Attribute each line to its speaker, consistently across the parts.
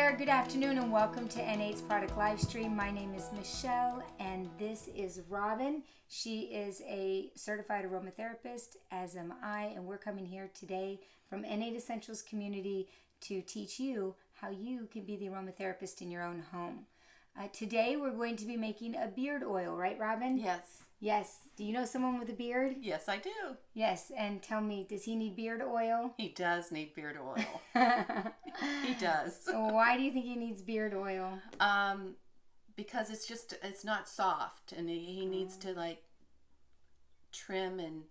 Speaker 1: there, good afternoon and welcome to N8's product live stream. My name is Michelle and this is Robin. She is a certified aromatherapist, as am I, and we're coming here today from N8 Essentials community to teach you how you can be the aromatherapist in your own home. Today we're going to be making a beard oil, right Robin?
Speaker 2: Yes.
Speaker 1: Yes. Do you know someone with a beard?
Speaker 2: Yes, I do.
Speaker 1: Yes, and tell me, does he need beard oil?
Speaker 2: He does need beard oil. He does.
Speaker 1: So why do you think he needs beard oil?
Speaker 2: Because it's not soft, and he needs to like trim and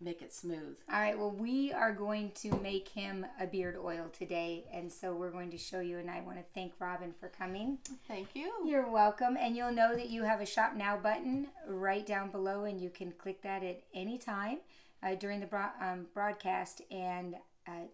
Speaker 2: make it smooth.
Speaker 1: All right, well, we are going to make him a beard oil today, and so we're going to show you, and I want to thank Robin for coming.
Speaker 2: Thank you.
Speaker 1: You're welcome, and you'll know that you have a Shop Now button right down below, and you can click that at any time during the broadcast and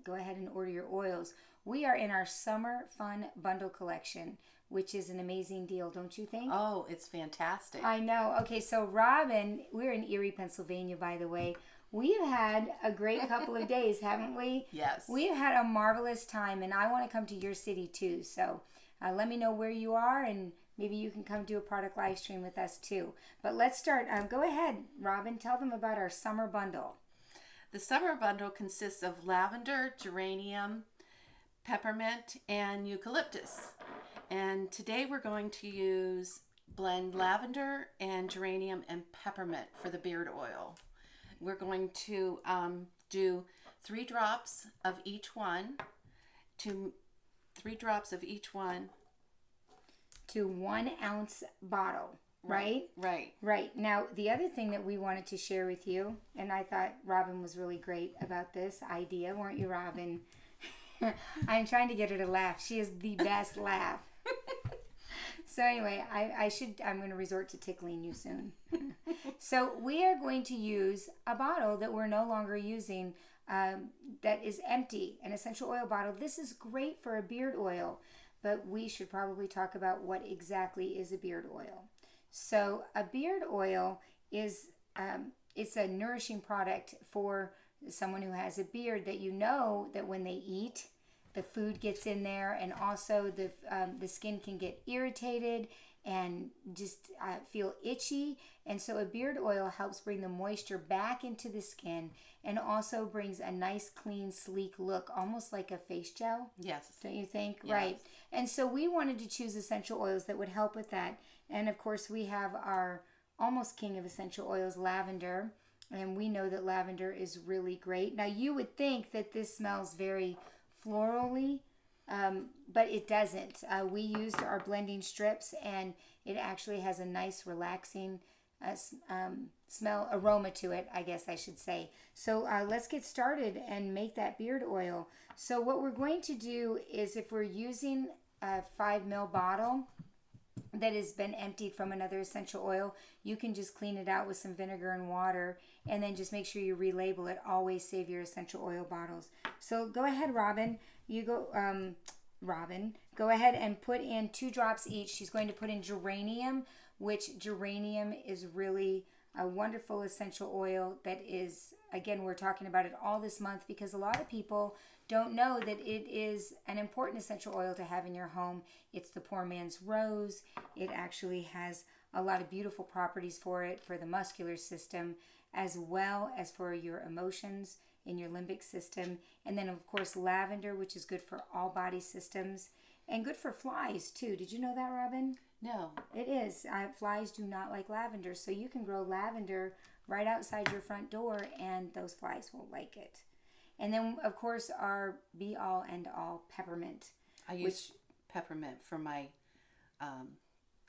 Speaker 1: go ahead and order your oils. We are in our Summer Fun Bundle collection, which is an amazing deal, don't you think?
Speaker 2: Oh, it's fantastic.
Speaker 1: I know. Okay, so Robin, we're in Erie, Pennsylvania, by the way. We've had a great couple of days, haven't we?
Speaker 2: Yes.
Speaker 1: We've had a marvelous time, and I want to come to your city too. So let me know where you are, and maybe you can come do a product live stream with us too. But let's start. Go ahead, Robin. Tell them about our summer bundle.
Speaker 2: The summer bundle consists of lavender, geranium, peppermint, and eucalyptus. And today we're going to blend lavender and geranium and peppermint for the beard oil. We're going to do 3 drops of each one to
Speaker 1: 1 ounce bottle, right?
Speaker 2: Right.
Speaker 1: Right. Now, the other thing that we wanted to share with you, and I thought Robin was really great about this idea, weren't you, Robin? I'm trying to get her to laugh. She is the best laugh. So anyway, I'm going to resort to tickling you soon. So we are going to use a bottle that we're no longer using that is empty, an essential oil bottle. This is great for a beard oil, but we should probably talk about what exactly is a beard oil. So a beard oil is it's a nourishing product for someone who has a beard, that you know that when they eat, the food gets in there, and also the skin can get irritated and just feel itchy. And so a beard oil helps bring the moisture back into the skin and also brings a nice, clean, sleek look, almost like a face gel.
Speaker 2: Yes.
Speaker 1: Don't you think?
Speaker 2: Yes.
Speaker 1: Right. And so we wanted to choose essential oils that would help with that. And of course, we have our almost king of essential oils, lavender. And we know that lavender is really great. Now, you would think that this smells very florally, but it doesn't. We used our blending strips, and it actually has a nice relaxing aroma to it, I guess I should say. So let's get started and make that beard oil. So what we're going to do is, if we're using a 5 ml bottle that has been emptied from another essential oil, you can just clean it out with some vinegar and water, and then just make sure you relabel it. Always save your essential oil bottles. So go ahead, Robin. Go ahead and put in 2 drops each. She's going to put in geranium, which geranium is really a wonderful essential oil that is, again, we're talking about it all this month because a lot of people don't know that it is an important essential oil to have in your home. It's the poor man's rose. It actually has a lot of beautiful properties for it, for the muscular system, as well as for your emotions in your limbic system. And then, of course, lavender, which is good for all body systems and good for flies too. Did you know that, Robin?
Speaker 2: No.
Speaker 1: It is. Flies do not like lavender, so you can grow lavender right outside your front door and those flies won't like it. And then, of course, our be-all and all peppermint.
Speaker 2: I use peppermint for my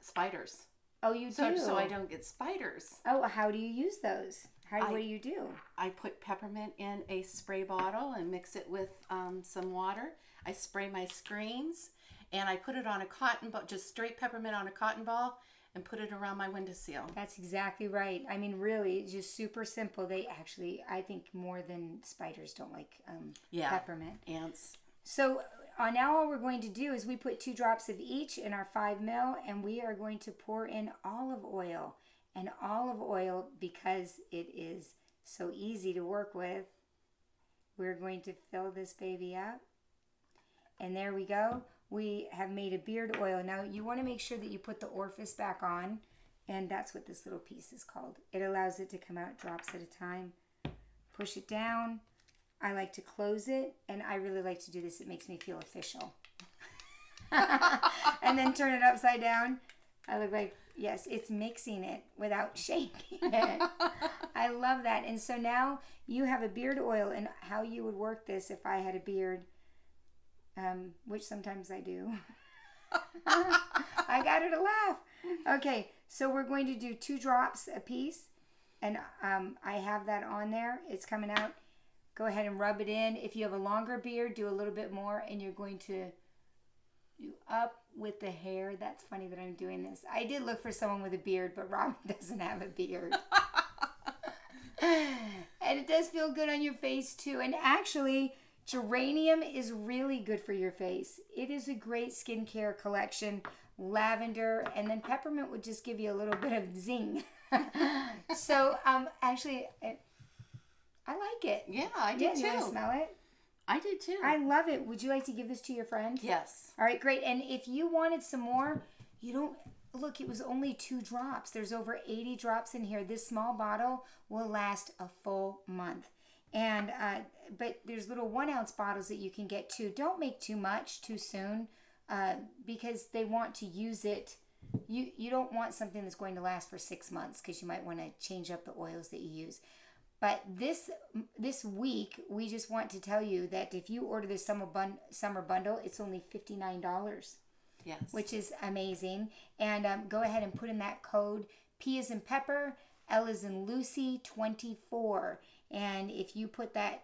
Speaker 2: spiders.
Speaker 1: Oh, you do?
Speaker 2: So I don't get spiders.
Speaker 1: Oh, how do you use those? What do you do?
Speaker 2: I put peppermint in a spray bottle and mix it with some water. I spray my screens, and I put it on a cotton ball, just straight peppermint on a cotton ball, and put it around my windowsill.
Speaker 1: That's exactly right. I mean, really, it's just super simple. They actually, I think, more than spiders don't like peppermint.
Speaker 2: Ants.
Speaker 1: So now all we're going to do is we put 2 drops of each in our 5 ml, and we are going to pour in olive oil. And olive oil, because it is so easy to work with, we're going to fill this baby up. And there we go. we have made a beard oil. Now you want to make sure that you put the orifice back on, and that's what this little piece is called. It allows it to come out drops at a time. Push it down. I like to close it, and I really like to do this. It makes me feel official. And then turn it upside down. I look like, yes, it's mixing it without shaking it. I love that. And so now you have a beard oil, and how you would work this if I had a beard, which sometimes I do. I got her to laugh. Okay, so we're going to do 2 drops a piece, and I have that on there. It's coming out. Go ahead and rub it in. If you have a longer beard, do a little bit more, and you're going to do up with the hair. That's funny that I'm doing this. I did look for someone with a beard, but Robin doesn't have a beard. And it does feel good on your face too. And actually, geranium is really good for your face. It is a great skincare collection. Lavender, and then peppermint would just give you a little bit of zing. So actually, I like it.
Speaker 2: Yeah, I do too.
Speaker 1: You want to smell it?
Speaker 2: I do too.
Speaker 1: I love it. Would you like to give this to your friend?
Speaker 2: Yes.
Speaker 1: All right, great. And if you wanted some more, you don't, look, it was only 2 drops. There's over 80 drops in here. This small bottle will last a full month. And, but there's little 1 ounce bottles that you can get too. Don't make too much too soon, because they want to use it. You don't want something that's going to last for 6 months, because you might want to change up the oils that you use. But this week, we just want to tell you that if you order the summer bundle, it's only $59.
Speaker 2: Yes.
Speaker 1: Which is amazing. And go ahead and put in that code P as in Pepper, L as in Lucy 24. And if you put that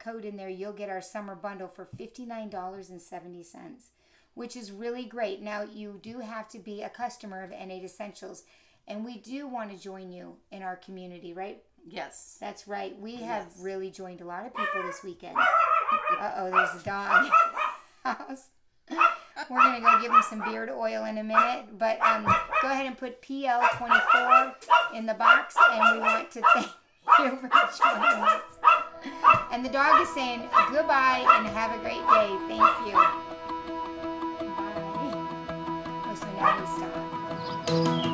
Speaker 1: code in there, you'll get our summer bundle for $59.70, which is really great. Now, you do have to be a customer of N8 Essentials, and we do want to join you in our community, right?
Speaker 2: Yes.
Speaker 1: That's right. We have really joined a lot of people this weekend. Uh-oh, there's a dog. We're going to go give him some beard oil in a minute. But go ahead and put PL24 in the box, and we want to thank you for joining us. And the dog is saying goodbye and have a great day. Thank you. Bye. Oh, so now we stop.